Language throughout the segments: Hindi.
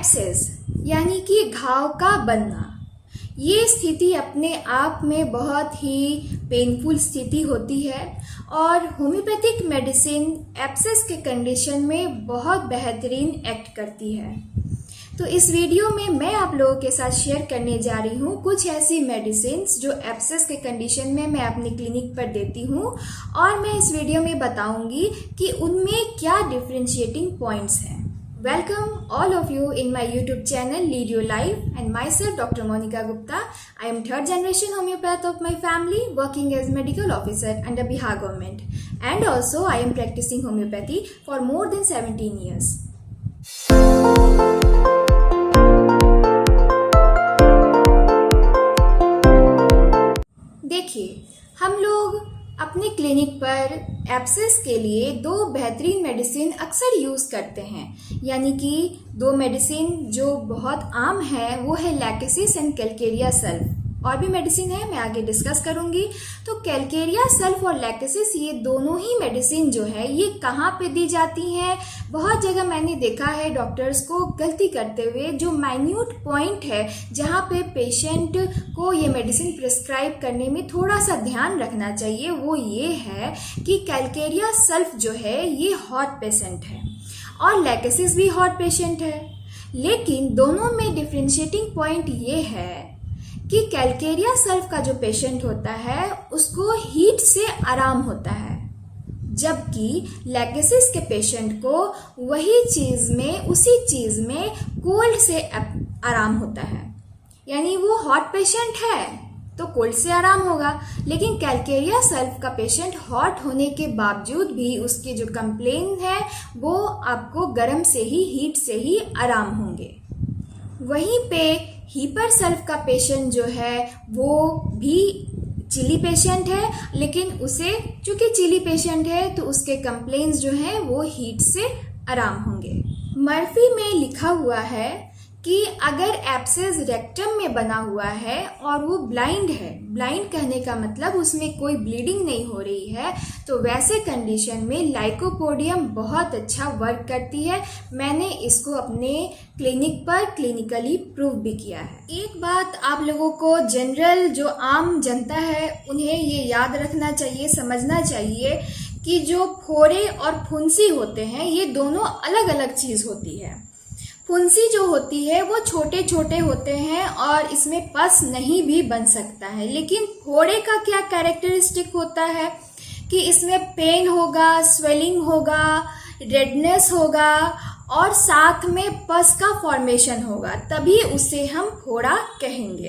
एब्सेस यानी कि घाव का बनना, ये स्थिति अपने आप में बहुत ही पेनफुल स्थिति होती है और होम्योपैथिक मेडिसिन एब्सेस के कंडीशन में बहुत बेहतरीन एक्ट करती है। तो इस वीडियो में मैं आप लोगों के साथ शेयर करने जा रही हूँ कुछ ऐसी मेडिसिन जो एब्सेस के कंडीशन में मैं अपने क्लिनिक पर देती हूँ और मैं इस वीडियो में बताऊंगी कि उनमें क्या डिफरेंशिएटिंग पॉइंट्स हैं। Welcome all of you in my YouTube channel Lead Your Life and myself Dr. Monica Gupta. I am third generation homeopath of my family working as medical officer under Bihar government, and also I am practicing homeopathy for more than 17 years. देखिए, हम लोग अपने क्लिनिक पर एब्सेस के लिए दो बेहतरीन मेडिसिन अक्सर यूज़ करते हैं, यानी कि दो मेडिसिन जो बहुत आम है वो है लैकेसिस एंड कैलकेरिया सल्फ। और भी मेडिसिन है, मैं आगे डिस्कस करूंगी। तो कैलकेरिया सल्फ और लैकेसिस, ये दोनों ही मेडिसिन जो है ये कहाँ पे दी जाती हैं। बहुत जगह मैंने देखा है डॉक्टर्स को गलती करते हुए, जो माइन्यूट पॉइंट है जहाँ पे पेशेंट को ये मेडिसिन प्रिस्क्राइब करने में थोड़ा सा ध्यान रखना चाहिए, वो ये है कि कैलकेरिया सल्फ जो है ये हॉट पेशेंट है और लैकेसिस भी हॉट पेशेंट है। लेकिन दोनों में डिफ्रेंशिएटिंग पॉइंट ये है कि कैलकेरिया सल्फ का जो पेशेंट होता है उसको हीट से आराम होता है, जबकि लैकेसिस के पेशेंट को उसी चीज में कोल्ड से आराम होता है। यानी वो हॉट पेशेंट है तो कोल्ड से आराम होगा, लेकिन कैलकेरिया सल्फ का पेशेंट हॉट होने के बावजूद भी उसकी जो कंप्लेन है वो आपको गर्म से ही, हीट से ही आराम होंगे। वहीं पे हीपर सल्फ का पेशेंट जो है वो भी चिली पेशेंट है, लेकिन उसे चूंकि चिली पेशेंट है तो उसके कंप्लेंट्स जो हैं वो हीट से आराम होंगे। मर्फी में लिखा हुआ है कि अगर एब्सेस रेक्टम में बना हुआ है और वो ब्लाइंड है, ब्लाइंड कहने का मतलब उसमें कोई ब्लीडिंग नहीं हो रही है, तो वैसे कंडीशन में लाइकोपोडियम बहुत अच्छा वर्क करती है। मैंने इसको अपने क्लिनिक पर क्लिनिकली प्रूव भी किया है। एक बात आप लोगों को, जनरल जो आम जनता है, उन्हें ये याद रखना चाहिए, समझना चाहिए कि जो फोड़े और फुंसी होते हैं ये दोनों अलग अलग चीज होती है। फुंसी जो होती है वो छोटे छोटे होते हैं और इसमें पस नहीं भी बन सकता है, लेकिन फोड़े का क्या कैरेक्टरिस्टिक होता है कि इसमें पेन होगा, स्वेलिंग होगा, रेडनेस होगा और साथ में पस का फॉर्मेशन होगा, तभी उसे हम फोड़ा कहेंगे।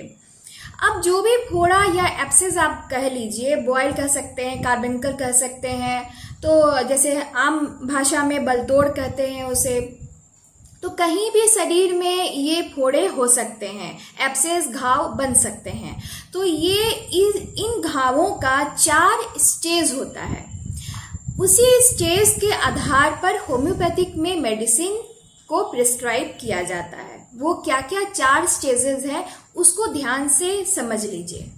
अब जो भी फोड़ा या एब्सेस आप कह लीजिए, बॉयल कह सकते हैं, कार्बेंकल कह सकते हैं, तो जैसे आम भाषा में बलतोड़ कहते हैं उसे, तो कहीं भी शरीर में ये फोड़े हो सकते हैं, एब्सेस घाव बन सकते हैं। तो ये इन घावों का 4 स्टेज होता है। उसी स्टेज के आधार पर होम्योपैथिक में मेडिसिन को प्रिस्क्राइब किया जाता है। वो क्या क्या 4 स्टेजेस हैं उसको ध्यान से समझ लीजिए।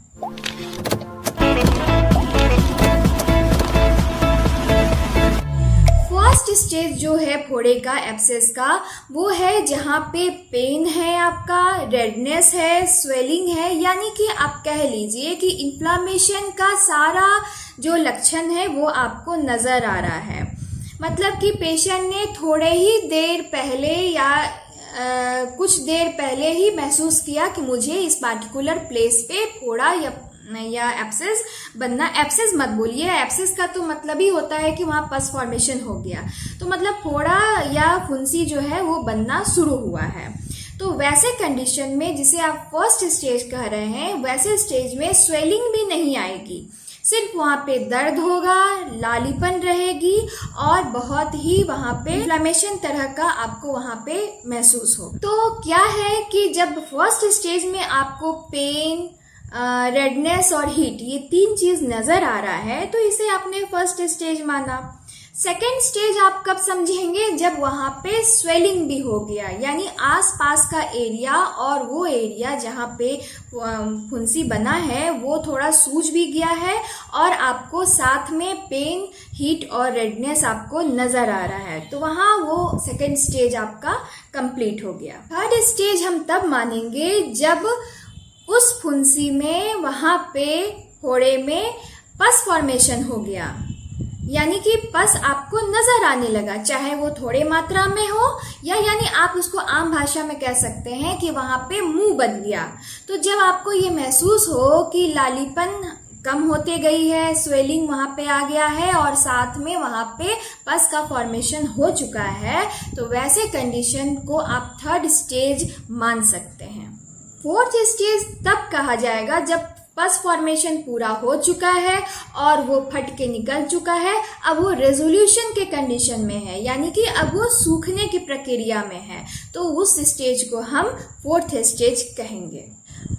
फर्स्ट स्टेज जो है फोड़े का, एब्सेस का, वो है जहाँ पे पेन है, आपका रेडनेस है, स्वेलिंग है, यानी कि आप कह लीजिए कि इन्फ्लामेशन का सारा जो लक्षण है वो आपको नजर आ रहा है। मतलब कि पेशेंट ने थोड़े ही देर पहले या कुछ देर पहले ही महसूस किया कि मुझे इस पार्टिकुलर प्लेस पे फोड़ा या एब्सेस बनना। एब्सेस मत बोलिए, एब्सेस का तो मतलब ही होता है कि वहां पस फॉर्मेशन हो गया, तो मतलब फोड़ा या फुंसी जो है वो बनना शुरू हुआ है। तो वैसे कंडीशन में जिसे आप फर्स्ट स्टेज कह रहे हैं, वैसे स्टेज में स्वेलिंग भी नहीं आएगी, सिर्फ वहां पे दर्द होगा, लालीपन रहेगी और बहुत ही वहां पे इन्फ्लेमेशन तरह का आपको वहां पे महसूस हो। तो क्या है कि जब फर्स्ट स्टेज में आपको पेन, रेडनेस और हीट, ये 3 चीज नजर आ रहा है, तो इसे आपने फर्स्ट स्टेज माना। सेकेंड स्टेज आप कब समझेंगे, जब वहां पे स्वेलिंग भी हो गया, यानी आसपास का एरिया और वो एरिया जहाँ पे फुंसी बना है वो थोड़ा सूज भी गया है और आपको साथ में पेन, हीट और रेडनेस आपको नजर आ रहा है, तो वहाँ वो सेकेंड स्टेज आपका कंप्लीट हो गया। थर्ड स्टेज हम तब मानेंगे जब उस फुंसी में वहां पे फोड़े में पस फॉर्मेशन हो गया, यानी कि पस आपको नजर आने लगा, चाहे वो थोड़े मात्रा में हो या यानी आप उसको आम भाषा में कह सकते हैं कि वहां पे मुंह बन गया। तो जब आपको ये महसूस हो कि लालीपन कम होते गई है, स्वेलिंग वहां पे आ गया है और साथ में वहां पे पस का फॉर्मेशन हो चुका है, तो वैसे कंडीशन को आप थर्ड स्टेज मान सकते हैं। फोर्थ स्टेज तब कहा जाएगा जब पस फॉर्मेशन पूरा हो चुका है और वो फट के निकल चुका है, अब वो रेजोल्यूशन के कंडीशन में है, यानी कि अब वो सूखने की प्रक्रिया में है, तो उस स्टेज को हम फोर्थ स्टेज कहेंगे।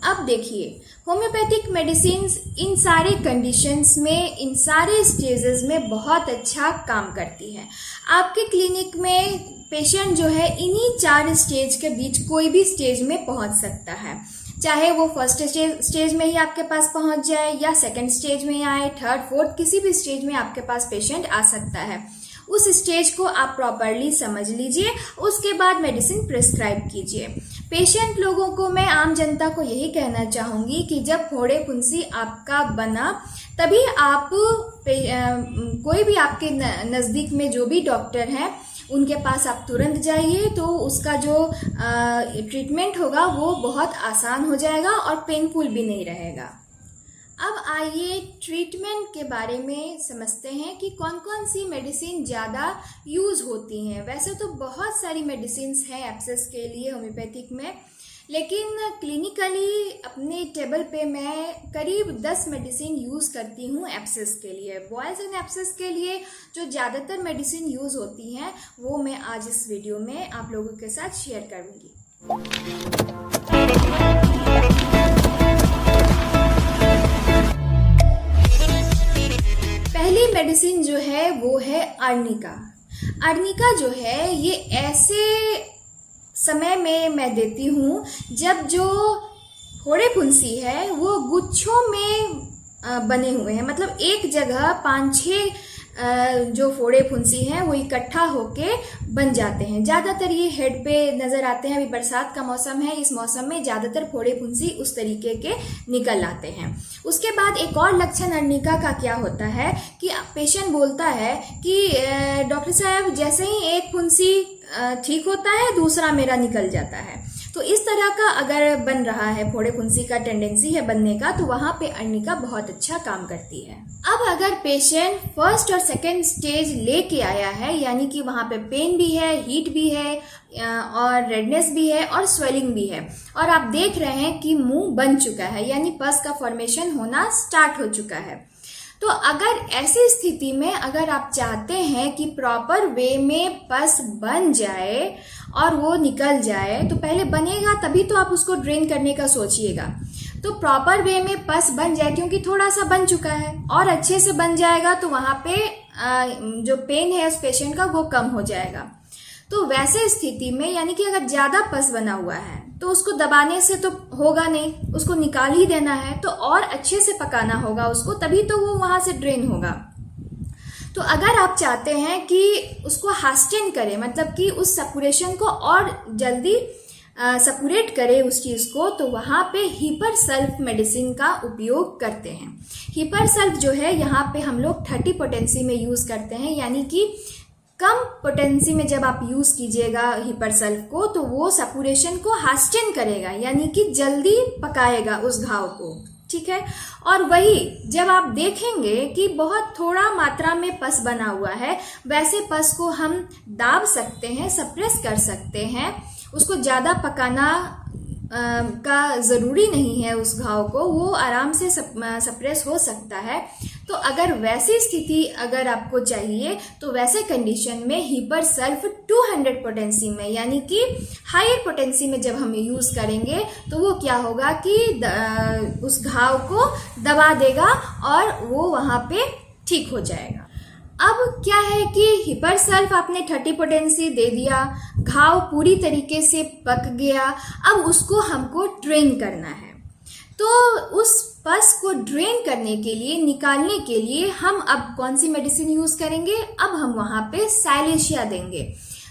अब देखिए, होम्योपैथिक मेडिसिन इन सारे कंडीशंस में, इन सारे स्टेजेस में बहुत अच्छा काम करती है। आपके क्लिनिक में पेशेंट जो है इन्हीं 4 स्टेज के बीच कोई भी स्टेज में पहुंच सकता है, चाहे वो फर्स्ट स्टेज में ही आपके पास पहुंच जाए या सेकंड स्टेज में आए, थर्ड, फोर्थ, किसी भी स्टेज में आपके पास पेशेंट आ सकता है। उस स्टेज को आप प्रॉपरली समझ लीजिए, उसके बाद मेडिसिन प्रिस्क्राइब कीजिए। पेशेंट लोगों को, मैं आम जनता को यही कहना चाहूंगी कि जब फोड़े फुंसी आपका बना तभी आप कोई भी आपके नज़दीक में जो भी डॉक्टर हैं उनके पास आप तुरंत जाइए, तो उसका जो ट्रीटमेंट होगा वो बहुत आसान हो जाएगा और पेनफुल भी नहीं रहेगा। अब आइए ट्रीटमेंट के बारे में समझते हैं कि कौन कौन सी मेडिसिन ज़्यादा यूज़ होती हैं। वैसे तो बहुत सारी मेडिसिन हैं एब्सेस के लिए होम्योपैथिक में, लेकिन क्लिनिकली अपने टेबल पे मैं करीब 10 मेडिसिन यूज़ करती हूँ एब्सेस के लिए। बॉयल्स एंड एब्सेस के लिए जो ज़्यादातर मेडिसिन यूज़ होती हैं वो मैं आज इस वीडियो में आप लोगों के साथ शेयर करूँगी। पहली मेडिसिन जो है वो है आर्निका। आर्निका जो है ये ऐसे समय में मैं देती हूँ जब जो फोड़े फुंसी है वो गुच्छों में बने हुए हैं, मतलब एक जगह 5-6 जो फोड़े फुंसी हैं वो इकट्ठा होके बन जाते हैं। ज़्यादातर ये हेड पे नज़र आते हैं। अभी बरसात का मौसम है, इस मौसम में ज़्यादातर फोड़े फुंसी उस तरीके के निकल आते हैं। उसके बाद एक और लक्षण आर्निका का क्या होता है कि पेशेंट बोलता है कि डॉक्टर साहब जैसे ही एक फुंसी ठीक होता है दूसरा मेरा निकल जाता है। तो इस तरह का अगर बन रहा है, फोड़े फुंसी का टेंडेंसी है बनने का, तो वहां पे आर्निका बहुत अच्छा काम करती है। अब अगर पेशेंट फर्स्ट और सेकेंड स्टेज लेके आया है, यानी कि वहां पे पेन भी है, हीट भी है और रेडनेस भी है और स्वेलिंग भी है, और आप देख रहे हैं कि मुंह बन चुका है, यानी पस का फॉर्मेशन होना स्टार्ट हो चुका है, तो अगर ऐसी स्थिति में अगर आप चाहते हैं कि प्रॉपर वे में पस बन जाए और वो निकल जाए, तो पहले बनेगा तभी तो आप उसको ड्रेन करने का सोचिएगा। तो प्रॉपर वे में पस बन जाए, क्योंकि थोड़ा सा बन चुका है और अच्छे से बन जाएगा तो वहां पे जो पेन है उस पेशेंट का वो कम हो जाएगा। तो वैसे स्थिति में यानी कि अगर ज्यादा पस बना हुआ है तो उसको दबाने से तो होगा नहीं, उसको निकाल ही देना है, तो और अच्छे से पकाना होगा उसको, तभी तो वो वहां से ड्रेन होगा। तो अगर आप चाहते हैं कि उसको हास्टेन करें, मतलब कि उस सपुरेशन को और जल्दी सपुरेट करे उस चीज को, तो वहां पे हीपर सल्फ मेडिसिन का उपयोग करते हैं। हीपर सल्फ जो है यहाँ पे हम लोग 30 पोटेंसी में यूज करते हैं, यानी कि कम पोटेंसी में जब आप यूज कीजिएगा हीपर सल्फ को तो वो सपुरेशन को हास्टेन करेगा, यानी कि जल्दी पकाएगा उस घाव को, ठीक है। और वही जब आप देखेंगे कि बहुत थोड़ा मात्रा में पस बना हुआ है, वैसे पस को हम दाब सकते हैं, सप्रेस कर सकते हैं, उसको ज्यादा पकाना का जरूरी नहीं है उस घाव को, वो आराम से सप्रेस हो सकता है। तो अगर वैसी स्थिति अगर आपको चाहिए तो वैसे कंडीशन में हीपर सल्फ 200 पोटेंसी में, यानी कि हायर पोटेंसी में जब हम यूज करेंगे तो वो क्या होगा कि उस घाव को दबा देगा और वो वहां पे ठीक हो जाएगा। अब क्या है कि हिपर सल्फ आपने 30 पोटेंसी दे दिया, घाव पूरी तरीके से पक गया, अब उसको हमको ड्रेन करना है। तो उस पस को ड्रेन करने के लिए, निकालने के लिए हम अब कौन सी मेडिसिन यूज करेंगे? अब हम वहां पे साइलेशिया देंगे।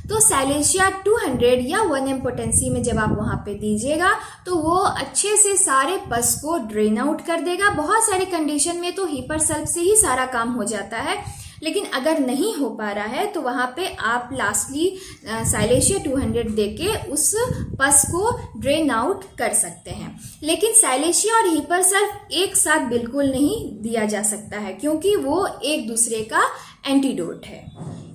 तो साइलेशिया 200 या 1 m पोटेंसी में जब आप वहां पे दीजिएगा तो वो अच्छे से सारे पस को ड्रेन आउट कर देगा। बहुत सारी कंडीशन में तो हिपर सल्फ से ही सारा काम हो जाता है, लेकिन अगर नहीं हो पा रहा है तो वहां पे आप लास्टली साइलेशिया 200 देके उस पस को ड्रेन आउट कर सकते हैं। लेकिन साइलेशिया और हिपर सल्फ एक साथ बिल्कुल नहीं दिया जा सकता है, क्योंकि वो एक दूसरे का एंटीडोट है।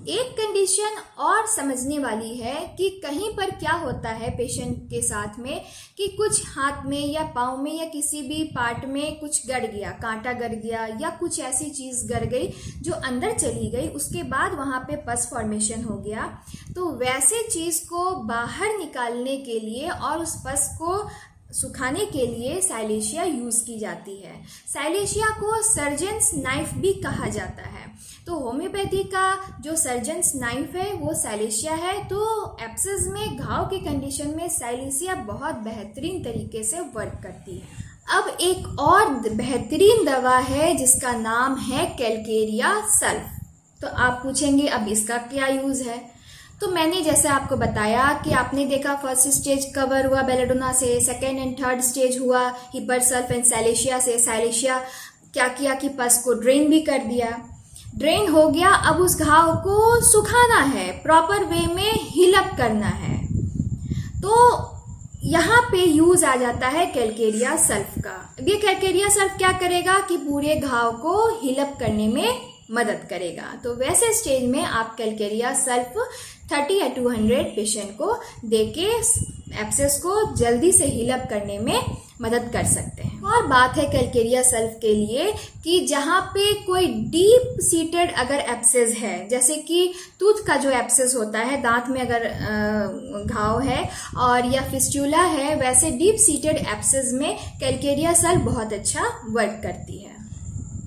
एक कंडीशन और समझने वाली है कि कहीं पर क्या होता है पेशेंट के साथ में कि कुछ हाथ में या पाँव में या किसी भी पार्ट में कुछ गड़ गया, कांटा गड़ गया या कुछ ऐसी चीज गड़ गई जो अंदर चली गई, उसके बाद वहां पे पस फॉर्मेशन हो गया। तो वैसे चीज को बाहर निकालने के लिए और उस पस को सुखाने के लिए साइलेशिया यूज की जाती है। साइलेशिया को सर्जन्स नाइफ भी कहा जाता है। तो होम्योपैथी का जो सर्जन्स नाइफ है वो साइलेशिया है। तो एब्सेस में, घाव की कंडीशन में साइलेशिया बहुत बेहतरीन तरीके से वर्क करती है। अब एक और बेहतरीन दवा है जिसका नाम है कैलकेरिया सल्फ। तो आप पूछेंगे अब इसका क्या यूज है? तो मैंने जैसे आपको बताया कि आपने देखा फर्स्ट स्टेज कवर हुआ बेलेडोना से, सेकेंड एंड थर्ड स्टेज हुआ हिपर सल्फ एंड साइलेशिया से। साइलेशिया क्या किया कि पस को ड्रेन भी कर दिया, ड्रेन हो गया। अब उस घाव को सुखाना है, प्रॉपर वे में हील अप करना है। तो यहाँ पे यूज आ जाता है कैलकेरिया सल्फ का। ये कैलकेरिया सल्फ क्या करेगा कि पूरे घाव को हील अप करने में मदद करेगा। तो वैसे स्टेज में आप कैलकेरिया सल्फ 30 या 200 पेशेंट को देके एब्सेस को जल्दी से हील अप करने में मदद कर सकते हैं। और बात है कैलकेरिया सल्फ के लिए कि जहाँ पे कोई डीप सीटेड अगर एब्सेस है, जैसे कि टूथ का जो एब्सेस होता है, दांत में अगर घाव है और या फिस्टुला है, वैसे डीप सीटेड एब्सेस में कैलकेरिया सल्फ बहुत अच्छा वर्क करती है।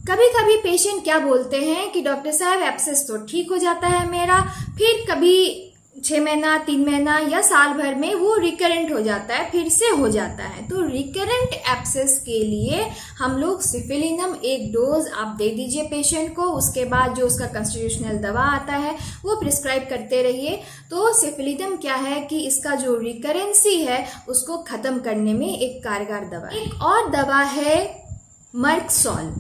कभी कभी पेशेंट क्या बोलते हैं कि डॉक्टर साहब एब्सेस तो ठीक हो जाता है मेरा, फिर कभी 6 महीना, 3 महीना या साल भर में वो रिकरेंट हो जाता है, फिर से हो जाता है। तो रिकरेंट एब्सेस के लिए हम लोग सिफिलिनम 1 डोज आप दे दीजिए पेशेंट को। उसके बाद जो उसका कॉन्स्टिट्यूशनल दवा आता है वो प्रिस्क्राइब करते रहिए। तो सिफिलिनम क्या है कि इसका जो रिकरेंसी है उसको खत्म करने में एक कारगर दवा है। एक और दवा है मर्कसॉल।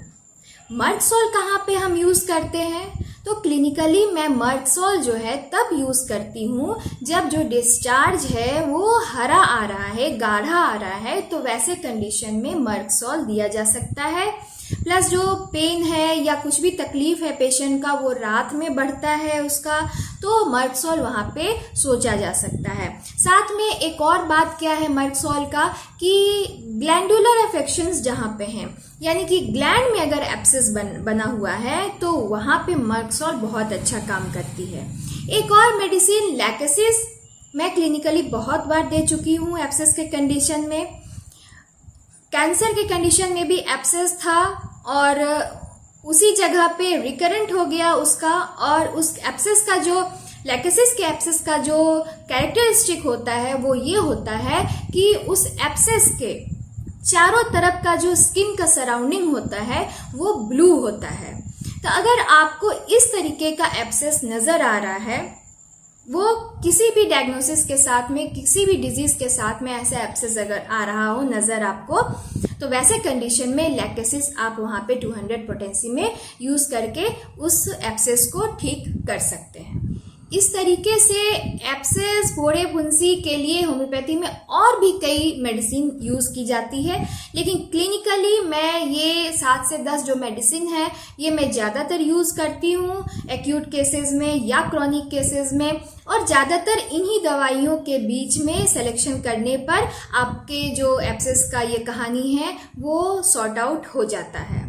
मर्कसॉल कहाँ पे हम यूज करते हैं? तो क्लिनिकली मैं मर्कसॉल जो है तब यूज करती हूँ जब जो डिस्चार्ज है वो हरा आ रहा है, गाढ़ा आ रहा है, तो वैसे कंडीशन में मर्कसॉल दिया जा सकता है। प्लस जो पेन है या कुछ भी तकलीफ है पेशेंट का वो रात में बढ़ता है उसका, तो मर्कसॉल वहाँ पे सोचा जा सकता है। साथ में एक और बात क्या है मर्कसॉल का कि ग्लैंडुलर अफेक्शंस जहाँ पे हैं, यानी कि ग्लैंड में अगर एब्सेस बना हुआ है तो वहाँ पे मर्कसॉल बहुत अच्छा काम करती है। एक और मेडिसिन लैकेसिस, मैं क्लिनिकली बहुत बार दे चुकी हूँ एब्सेस के कंडीशन में। कैंसर के कंडीशन में भी एब्सेस था और उसी जगह पे रिकरेंट हो गया उसका, और उस एब्सेस का जो लैकेसिस के एब्सेस का जो कैरेक्टरिस्टिक होता है वो ये होता है कि उस एब्सेस के चारों तरफ का जो स्किन का सराउंडिंग होता है वो ब्लू होता है। तो अगर आपको इस तरीके का एब्सेस नजर आ रहा है, वो किसी भी डायग्नोसिस के साथ में, किसी भी डिजीज के साथ में ऐसा एब्सेस अगर आ रहा हो नजर आपको, तो वैसे कंडीशन में लैकेसिस आप वहां पे 200 पोटेंसी में यूज करके उस एब्सेस को ठीक कर सकते हैं। इस तरीके से एब्सेस, फोड़े, फुंसी के लिए होम्योपैथी में और भी कई मेडिसिन यूज की जाती है, लेकिन क्लिनिकली मैं ये 7 से 10 जो मेडिसिन है ये मैं ज़्यादातर यूज करती हूँ एक्यूट केसेस में या क्रॉनिक केसेस में, और ज़्यादातर इन्हीं दवाइयों के बीच में सिलेक्शन करने पर आपके जो एब्सेस का ये कहानी है वो सॉर्ट आउट हो जाता है।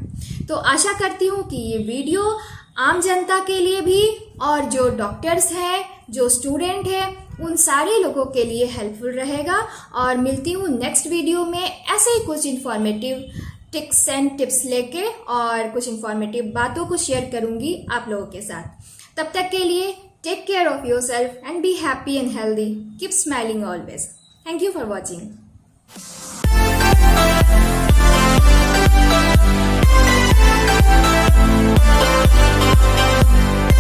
तो आशा करती हूँ कि ये वीडियो आम जनता के लिए भी और जो डॉक्टर्स हैं, जो स्टूडेंट हैं, उन सारे लोगों के लिए हेल्पफुल रहेगा। और मिलती हूँ नेक्स्ट वीडियो में ऐसे ही कुछ इन्फॉर्मेटिव टिक्स एंड टिप्स लेके और कुछ इंफॉर्मेटिव बातों को शेयर करूंगी आप लोगों के साथ। तब तक के लिए take care of yourself and be happy and healthy. Keep smiling always. Thank you for watching.